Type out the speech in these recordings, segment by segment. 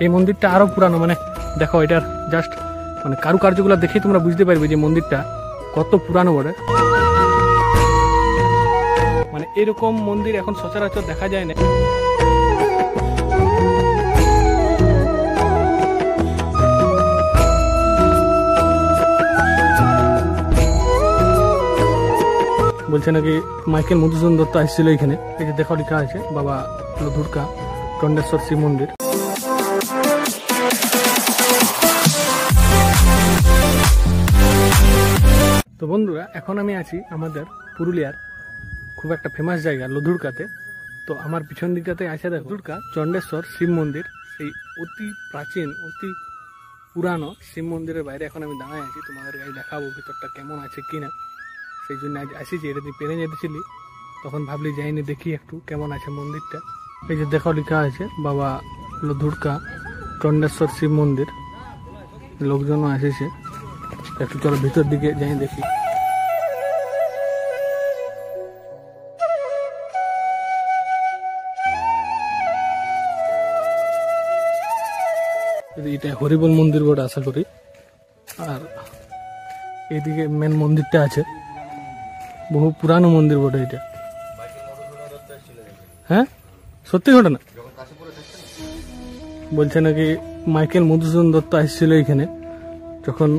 এই মন্দিরটা আরো পুরানো, মানে দেখো এটার জাস্ট মানে কারুকার্যগুলো দেখেই তোমরা বুঝতে পারবে যে মন্দিরটা কত পুরানো বটে। মানে এরকম মন্দির এখন সচরাচর দেখা যায় না। বলছে নাকি মাইকেল মধুসূদন দত্ত আসছিল এখানে। এই যে দেখো লেখা আছে বাবা লধুরকা চণ্ডেশ্বর শিব মন্দির। তো বন্ধুরা, এখন আমি আছি আমাদের পুরুলিয়ার খুব একটা ফেমাস জায়গা লধুরকাতে। তো আমার পিছন দিকটাতে আছে দেখো লধুরকা চণ্ডেশ্বর শিব মন্দির। সেই অতি প্রাচীন অতি পুরানো শিব মন্দিরের বাইরে এখন আমি দাঁড়ায় আছি। তোমাদের গাড়ি দেখাবো ভিতরটা কেমন আছে কিনা। সেই জন্য আজ আসিছি। এটা তুই পেরে যেতেছিলি তখন ভাবলি যাইনি দেখি একটু কেমন আছে মন্দিরটা। এই যে দেখো লেখা আছে বাবা লধুরকা চণ্ডেশ্বর শিব মন্দির। লোকজনও আসেছে, একটু চলো ভিতর দিকে যাই দেখি। এটা হরিবল মন্দির বলে আশা করি। আর এইদিকে মেন মন্দিরটা আছে, বহু পুরানো মন্দির বটে এটা। হ্যাঁ সত্যি ঘটনা। বলছে নাকি মাইকেল মধুসূদন দত্ত আসছিল এখানে যখন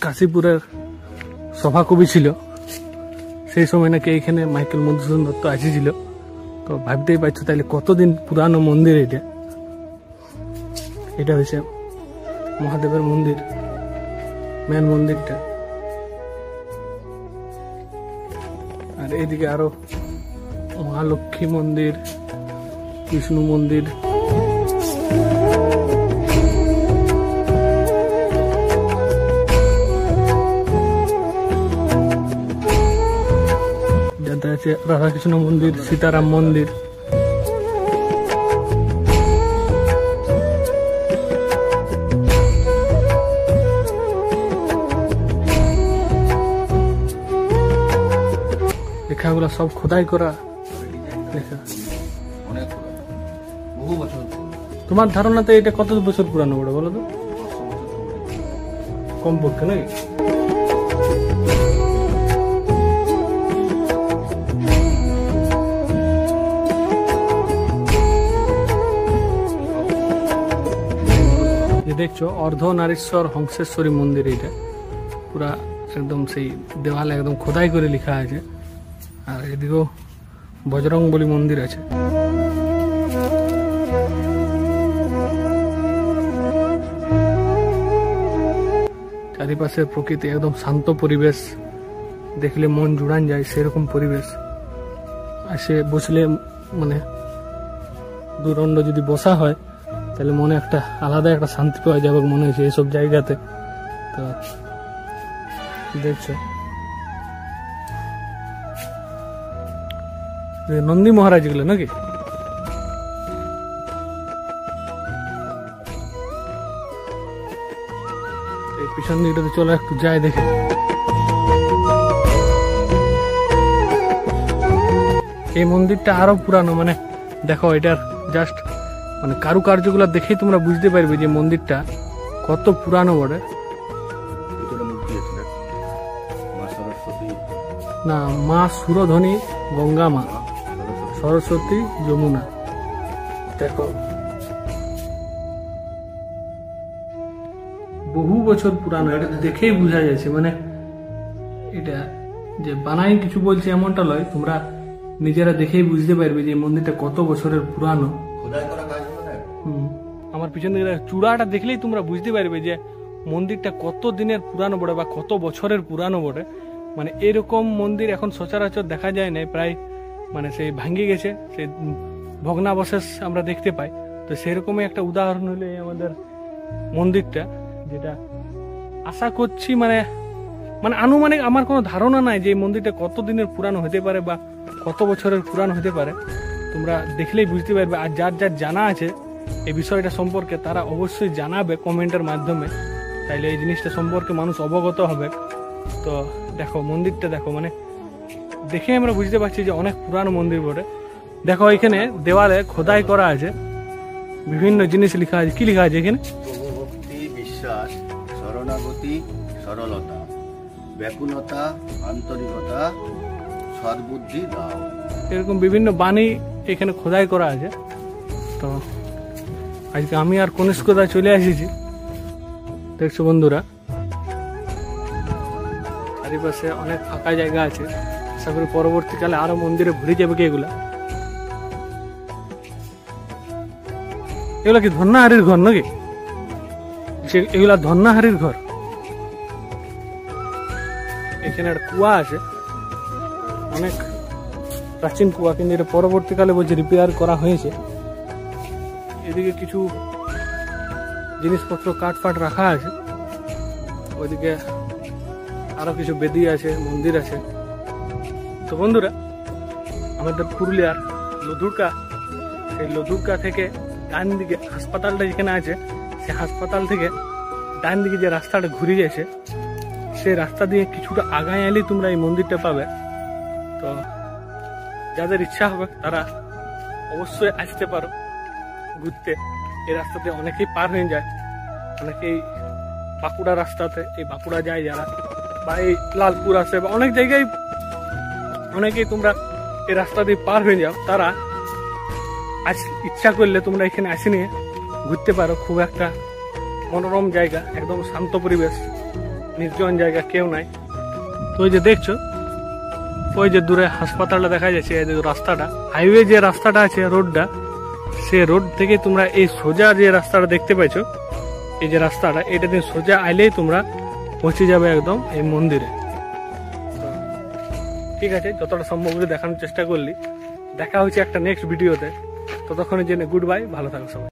কাশীপুরের সভাকবি ছিল, সেই সময় নাকি এইখানে মাইকেল মধুসূদন দত্ত আসেছিল। তো ভাবতেই পারছো তাহলে কতদিন পুরানো মন্দির এটা। এটা হয়েছে মহাদেবের মন্দির, মেন মন্দিরটা। আর এদিকে আরো মহালক্ষ্মী মন্দির, বিষ্ণু মন্দির। যাতে আছে রাধাকৃষ্ণ মন্দির, সীতারাম মন্দির। লেখাগুলো সব খোদাই করা লেখা। তোমার ধারণাতে এটা কত বছর পুরানো বড় বলো তো? কমপক্ষে নাকি? দেখছো অর্ধনারীশ্বর হংসেশ্বরী মন্দির। এটা পুরা একদম সেই দেওয়ালে একদম খোদাই করে লেখা আছে। আর এদিকেও বজরংবলী মন্দির আছে। চারিপাশের প্রকৃতি একদম শান্ত পরিবেশ, দেখলে মন জুড়ান যায় সেরকম পরিবেশ। আসে বসলে মানে দুরণ্ড যদি বসা হয় তাহলে মনে একটা আলাদা একটা শান্তি পাওয়া যাবে মনে হয়েছে এইসব জায়গাতে। তো দেখছো নন্দী মহারাজ গুলো নাকি? এই পিছন দিকটাতে চলো একটু যাই দেখি। এই মন্দিরটা আরো পুরানো, মানে দেখো এটার জাস্ট মানে কারুকার্যগুলো দেখেই তোমরা বুঝতে পারবে যে মন্দিরটা কত পুরানো বটে। না, মা সুরধনী, গঙ্গা মা, সরস্বতী, যমুনা। দেখো বহু বছর পুরানো, এটা দেখেই বোঝা যাচ্ছে। মানে এটা যে বানাই কিছু বলছে এমনটা নয়, তোমরা নিজেরা দেখেই বুঝতে পারবে যে মন্দিরটা কত বছরের পুরানো। আমার পিছন দিকে চূড়াটা দেখলেই তোমরা বুঝতে পারবে যে মন্দিরটা কত দিনের পুরানো বটে বা কত বছরের পুরানো বটে। মানে এরকম মন্দির এখন সচরাচর দেখা যায় না, প্রায় মানে সেই ভাঙ্গে গেছে, সেই ভগ্নাবশেষ আমরা দেখতে পাই। তো সেরকমই একটা উদাহরণ হলো আমাদের মন্দিরটা, যেটা আশা করছি মানে মানে আনুমানিক আমার কোনো ধারণা নাই যে এই মন্দিরটা কত দিনের পুরানো হতে পারে বা কত বছরের পুরানো হতে পারে। তোমরা দেখলেই বুঝতে পারবে। আর যার যার জানা আছে এই বিষয়টা সম্পর্কে তারা অবশ্যই জানাবে কমেন্টের মাধ্যমে, তাইলে এই জিনিসটা সম্পর্কে মানুষ অবগত হবে। তো দেখো মন্দিরটা দেখো, মানে দেখে আমরা বুঝতে পারছি যে অনেক পুরানো মন্দির বটে। দেখো এখানে দেওয়ালে খোদাই করা আছে, বিভিন্ন জিনিস লেখা আছে। কি লেখা আছে এখানে? প্রভু ভক্তি, বিশ্বাস, শরণাগতি, সরলতা, ব্যাকুলতা, আন্তরিকতা, সদ্বুদ্ধি দাও। এরকম বিভিন্ন বাণী এখানে খোদাই করা আছে। তো আজকে আমি আর কনিষ্কদা চলে এসেছি। দেখছো বন্ধুরা, চারিপাশে অনেক ফাঁকা জায়গা আছে। আশা করি পরবর্তীকালে আরো মন্দিরে ভরে যাবে কি এগুলা। এগুলা কি ধন্যাহারির ঘর নাকি? এগুলা ধন্যাহারির ঘর। এখানে একটা কুয়া আছে, অনেক প্রাচীন কুয়া, কিন্তু এটা পরবর্তীকালে বলছে রিপেয়ার করা হয়েছে। এদিকে কিছু জিনিসপত্র কাঠফাট রাখা আছে, ওইদিকে আরো কিছু বেদি আছে, মন্দির আছে। তো বন্ধুরা, আমাদের পুরুলিয়ার লধুরকা, সেই লধুরকা থেকে ডান দিকে হাসপাতালটা যেখানে আছে, সেই হাসপাতাল থেকে ডান দিকে যে রাস্তাটা ঘুরে গেছে, সেই রাস্তা দিয়ে কিছুটা আগায় এলেই তোমরা এই মন্দিরটা পাবে। তো যাদের ইচ্ছা হবে তারা অবশ্যই আসতে পারো ঘুরতে। এই রাস্তাতে অনেকেই পার হয়ে যায়, অনেকেই বাঁকুড়া রাস্তাতে, এই বাঁকুড়া যায় যারা, বা এই লালপুর আসে, বা অনেক জায়গায় অনেকেই তোমরা এই রাস্তা দিয়ে পার হয়ে যাও। তারা আজ ইচ্ছা করলে তোমরা এখানে আসে নিয়ে ঘুরতে পারো। খুব একটা মনোরম জায়গা, একদম শান্ত পরিবেশ, নির্জন জায়গা, কেউ নাই। তো ওই যে দেখছো, ওই যে দূরে হাসপাতালটা দেখা যাচ্ছে, এই যে রাস্তাটা, হাইওয়ে যে রাস্তাটা আছে, রোডটা, সে রোড থেকে তোমরা এই সোজা যে রাস্তাটা দেখতে পাইছো, এই যে রাস্তাটা, এটা দিয়ে সোজা আইলেই তোমরা পৌঁছে যাবে একদম এই মন্দিরে। ঠিক আছে, যতটা সম্ভব দেখানোর চেষ্টা করলি। দেখা হচ্ছে একটা নেক্সট ভিডিওতে। ততক্ষণের জন্য গুড বাই, ভালো থাকো সবাই।